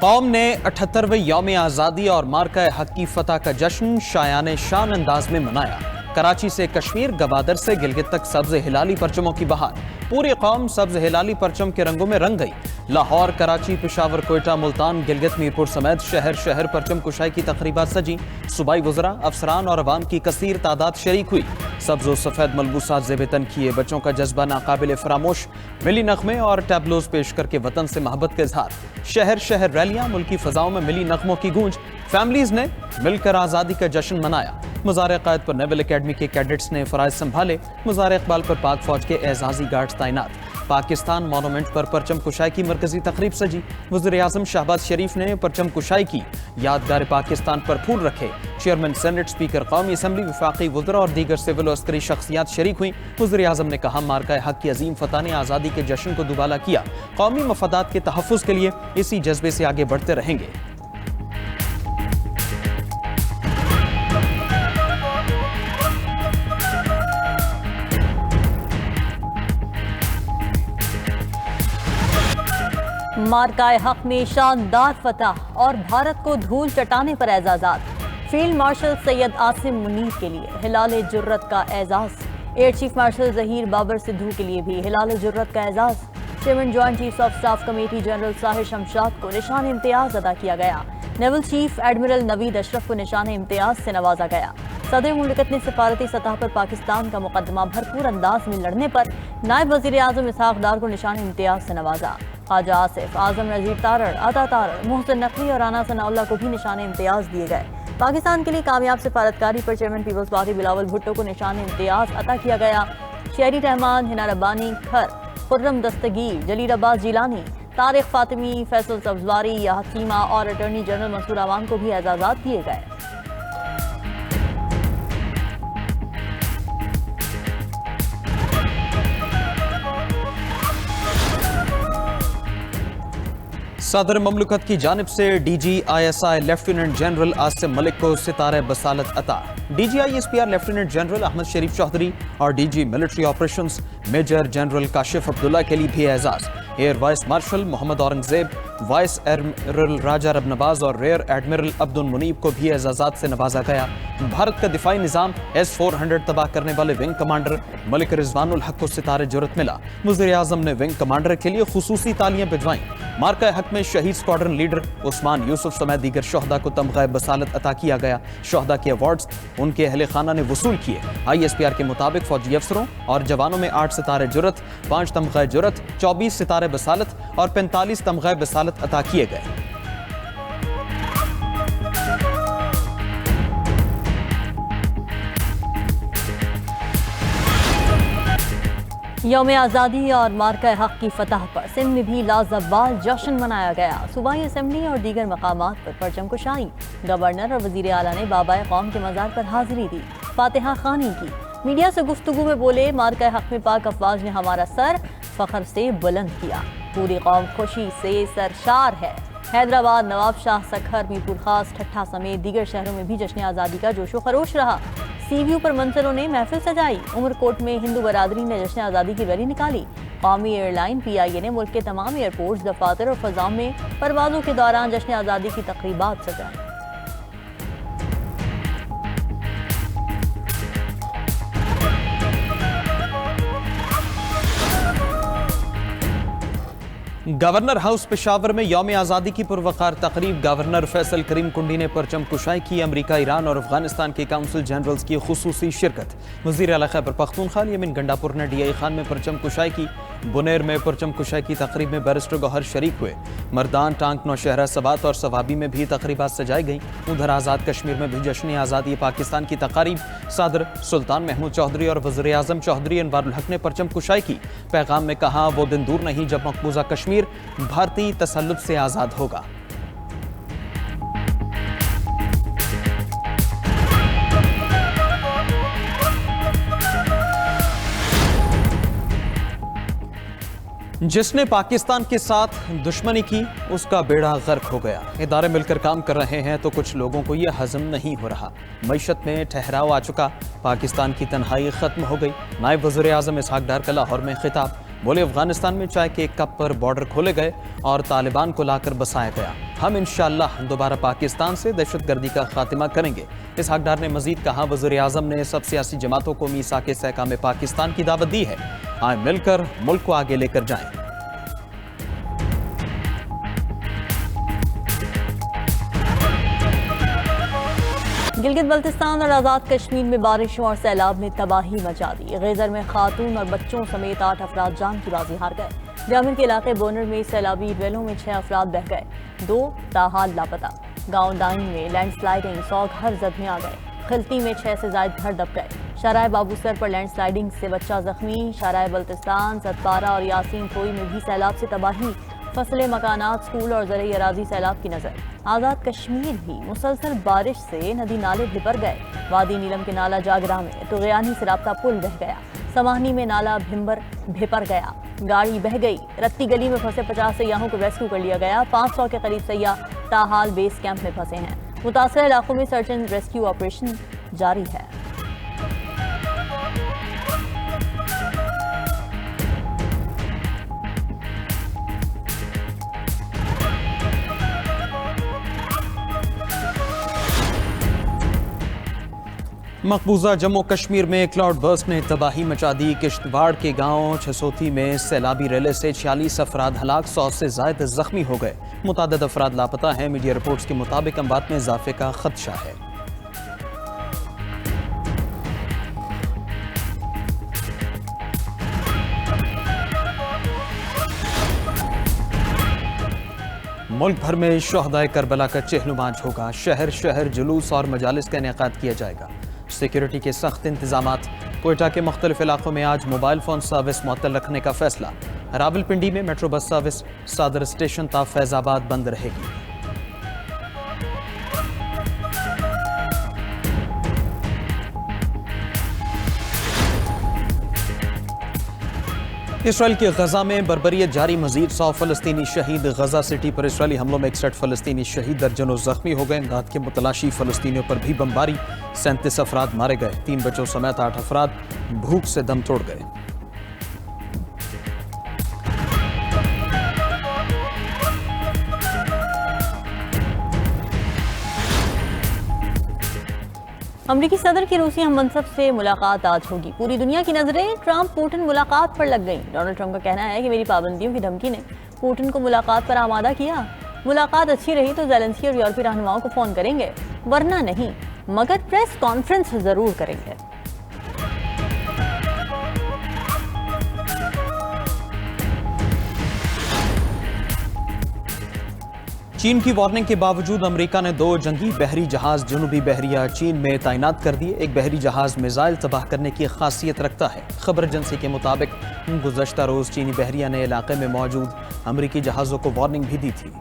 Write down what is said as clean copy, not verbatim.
कौम ने 78वें यौम आज़ादी और मार्का हक की फतह का जश्न शायाने शान अंदाज में मनाया। कराची से कश्मीर, गवादर से गिलगित तक सब्ज हिलाली परचमों की बहार। पूरी कौम सब्ज हिलाली परचम के रंगों में रंग गई। लाहौर, कराची, पेशावर, कोयटा, मुल्तान, गिलगित, मीरपुर समेत शहर शहर परचम कुशाई की तकरीबात सजी। सूबाई वज़रा, अफसरान और अवाम की कसीर तादाद शरीक हुई। सब्ज व सफ़ेद मलबूसात ज़ेब-ए-तन किए, बच्चों का जज्बा नाकाबिल फरामोश, मिली नगमे और टैबलोज पेश करके वतन से मोहब्बत के इजहार। शहर शहर रैलियां, मुल्की फ़ज़ाओं में मिली नगमों की गूंज। फैमिलीज़ ने मिलकर आज़ादी का जश्न मनाया। मज़ार-ए-क़ायद पर नेवल अकेडमी के कैडेट्स ने फ़राइज़ संभाले। मज़ार-ए-इक़बाल पर पाक फ़ौज के एज़ाज़ी गार्ड्स तैनात। पाकिस्तान मोनूमेंट पर परचम कुशाई की मरकजी तकरीब सजी। वज़ीर-ए-आज़म शहबाज शरीफ ने परचम कुशाई की, यादगार पाकिस्तान पर फूल रखे। चेयरमैन सेनेट, स्पीकर कौमी असम्बली, वफाकी वज़रा और दीगर सिविल और अस्करी शख्सियात शरीक हुई। वज़ीर-ए-आज़म ने कहा, मार्का हक की अजीम फतह ने आज़ादी के जश्न को दुबाला किया। कौमी मफादात के तहफ़्फ़ुज़ के लिए इसी जज्बे से आगे बढ़ते रहेंगे। मार्काए हक में शानदार फतह और भारत को धूल चटाने पर एजाज़ात। फील्ड मार्शल सैयद आसिम मुनीर के लिए हिलाल जुर्रत का एजाज़। Air chief marshal Zaheer Babar Sidhu के लिए भी हिलाल जुर्रत का एजाज़। Chairman joint chief of staff committee general Sahir Shamshad को निशान इम्तियाज़ अदा किया गया। Naval chief admiral Naveed Ashraf को निशान इम्तियाज़ से नवाजा गया। सदर मुमलिकत ने सफारती सतह पर पाकिस्तान का मुकदमा भरपूर अंदाज में लड़ने पर नायब वज़ीर आज़म इसहाक डार को निशान इम्तियाज़ से नवाजा। ख्वाजा आसिफ, आजम नज़ीर तारड़, अता तारड़, मोहसिन नकवी और राना सनाउल्लाह को भी निशान इम्तियाज़ दिए गए। पाकिस्तान के लिए कामयाब सफारतकारी पर चेयरमैन पीपल्स पार्टी बिलावल भुट्टो को निशान इम्तियाज़ अता किया गया। शेरी रहमान, हिना रब्बानी, खर, खुर्रम दस्तगीर, जलील अब्बास जिलानी, तारिक फातिमी, फैसल सब्जवारी या हकीमा और अटॉर्नी जनरल मंसूर अवान को भी एजाज़ात दिए गए। सदर ममलकत की जानिब से DGISI lieutenant general Asim Malik को सितारे बसालत अता। DGISPR lieutenant general Ahmed Sharif Chaudhry और DG military operations major general Kashif Abdullah के लिए भी एजाज। Air vice marshal Mohammad Aurangzeb, vice admiral Raja Rabnawaz और रेयर एडमिरल अब्दुल मुनीब को भी एजाजात से नवाजा गया। भारत का दिफाई निज़ाम S-400 तबाह करने वाले विंग कमांडर मलिक रिजवानुल हक को सितारे जुर्रत मिला। वज़ीर-ए-आज़म ने विंग कमांडर के लिए खुसूसी तालियां भिजवाईं। मार्का हक में शहीद स्क्वाड्रन लीडर उस्मान यूसुफ समेत दीगर शोहदा को तमग़ा बसालत अता किया गया। शोहदा के अवार्ड्स उनके अहले खाना ने वसूल किए। ISPR के मुताबिक फौजी अफसरों और जवानों में 8 सितारे जुर्रत, 5 तमग़ा जुर्रत, 24 सितारे बसालत और 45 तमग़ा बसालत अता किए गए। यौम आज़ादी और मार्का हक की फतह पर सिंध में भी लाजवाल जश्न मनाया गया। सूबाई असम्बली और दीगर मकामात पर परचम कुशाई। गवर्नर और वज़ीर आला ने बाबाए कौम के मज़ार पर हाजिरी दी, फातिहा खानी की। मीडिया से गुफ्तगू में बोले, मार्का हक में पाक अफवाज ने हमारा सर फख्र से बुलंद किया। पूरी कौम खुशी से सरशार है। हैदराबाद, नवाब शाह, सखर, मीरपुर खास, ठट्ठा समेत दीगर शहरों में भी जश्न आज़ादी का जोशो खरोश रहा। सीव्यू पर मंसरों ने महफिल सजाई। उमरकोट में हिंदू बरादरी ने जश्न आज़ादी की रैली निकाली। कौमी एयरलाइन PIA ने मुल्क के तमाम एयरपोर्ट्स, दफातर और फजाओं में परवाजों के दौरान जश्न आज़ादी की तकरीबात सजाई। गवर्नर हाउस पेशावर में यौम आज़ादी की पुरवकार तकरीब। गवर्नर फैसल करीम कुंडी ने परचम कुशाई की। अमरीका, ईरान और अफगानिस्तान के काउंसिल जनरल्स की खुसूसी शिरकत। वज़ीर आला खैबर पख्तूनख्वा यमीन गंडापुर ने DI खान में परचम कुशाई की। बुनेर में परचम कुशाई की तकरीब में बैरिस्टर गौहर शरीक हुए। मर्दान, टांक, नौशहरा, सवात और सवाबी में भी तकरीबात सजाई गई। उधर आज़ाद कश्मीर में भी जश्न आज़ादी पाकिस्तान की तकारीब। सदर सुल्तान महमूद चौधरी और वज़ीर-ए-आज़म चौधरी अनवारुल हक ने परचम कुशाई की। पैगाम में कहा, वो दिन दूर नहीं जब मकबूजा कश्मीर भारतीय तसल्लुत से आज़ाद होगा। जिसने पाकिस्तान के साथ दुश्मनी की उसका बेड़ा गर्क हो गया। इदारे मिलकर काम कर रहे हैं तो कुछ लोगों को यह हजम नहीं हो रहा। मईशत में ठहराव आ चुका। पाकिस्तान की तन्हाई खत्म हो गई। नायब वज़ीर-ए-आज़म इसहाक डार का लाहौर में खिताब। बोले अफगानिस्तान में चाय के एक कप पर बॉर्डर खोले गए और तालिबान को लाकर बसाया गया। हम इंशाअल्लाह दोबारा पाकिस्तान से दहशतगर्दी का खात्मा करेंगे। इसहाक डार ने मजीद कहा, वज़ीर आज़म ने सब सियासी जमातों को मीसाक इस्तेहकाम पाकिस्तान की दावत दी है। आए मिलकर मुल्क को आगे लेकर जाएं। गिलगित बल्तिस्तान और आज़ाद कश्मीर में बारिशों और सैलाब ने तबाही मचा दी। गैजर में खातून और बच्चों समेत 8 अफराद जान की बाजी हार गए। जामिन के इलाके बोनर में सैलाबी रेलों में 6 अफराद बह गए, 2 ताहाल लापता। गांव दाइन में लैंडस्लाइडिंग, 100 घर जद में आ गए। खिलती में 6 से ज्यादा घर दब गए। शाहराह बाबूसर पर लैंडस्लाइडिंग से बच्चा जख्मी। शाहराह बल्तिस्तान, सतपारा और यासीन कोई में भी सैलाब से तबाही। फसलें, मकानात, स्कूल और ज़रई अराजी सैलाब की नजर। आज़ाद कश्मीर भी मुसलसल बारिश से नदी नाले भिपर गए। वादी नीलम के नाला जागरा में तुगयानी से राब्ता पुल बह गया। समाहनी में नाला भिपर गया, गाड़ी बह गई। रत्ती गली में फंसे 50 सयाहों को रेस्क्यू कर लिया गया। 500 के करीब सयाह ताहाल बेस कैंप में फंसे हैं। मुतासर इलाकों में सर्च एंड रेस्क्यू ऑपरेशन जारी है। मकबूजा जम्मू कश्मीर में क्लाउड बर्स्ट ने तबाही मचा दी। किश्तवाड़ के गांव छसोथी में सैलाबी रेले से 46 अफराद हलाक, 100 से ज्यादा जख्मी हो गए। मुतादिद अफराद लापता हैं। मीडिया रिपोर्ट्स के मुताबिक अमवात में इजाफे का खदशा है। मुल्क भर में शोहदाए करबला का चहनुमाज होगा। शहर शहर जुलूस और मजालिस का इनेकाद किया जाएगा। सिक्योरिटी के सख्त इंतजामात। कोयटा के मुख्तलिफ इलाकों में आज मोबाइल फोन सर्विस मुअत्तल रखने का फैसला। रावलपिंडी में मेट्रो बस सर्विस सादर स्टेशन ता फैजाबाद बंद रहेगी। इसराइल की गजा में बर्बरियत जारी, मजीद 100 फलस्तीनी शहीद। गजा सिटी पर इसराइली हमलों में 61 फलस्तीनी शहीद, दर्जनों जख्मी हो गए। रात के मुतलाशी फलस्तीनियों पर भी बमबारी, 37 अफराद मारे गए। 3 बच्चों समेत 8 अफराद भूख से दम तोड़ गए। अमरीकी सदर की रूसी हममनसब से मुलाकात आज होगी। पूरी दुनिया की नजरें ट्रंप पुतिन मुलाकात पर लग गईं। डोनाल्ड ट्रंप का कहना है कि मेरी पाबंदियों की धमकी ने पुतिन को मुलाकात पर आमादा किया। मुलाकात अच्छी रही तो ज़ेलेंस्की और यूरोपीय रहनुमाओं को फोन करेंगे, वरना नहीं, मगर प्रेस कॉन्फ्रेंस जरूर करेंगे। चीन की वार्निंग के बावजूद अमेरिका ने 2 जंगी बहरी जहाज जनूबी बहरिया चीन में तैनात कर दिए। एक बहरी जहाज मिसाइल तबाह करने की खासियत रखता है। खबर एजेंसी के मुताबिक गुज़श्ता रोज चीनी बहरिया ने इलाके में मौजूद अमेरिकी जहाज़ों को वार्निंग भी दी थी।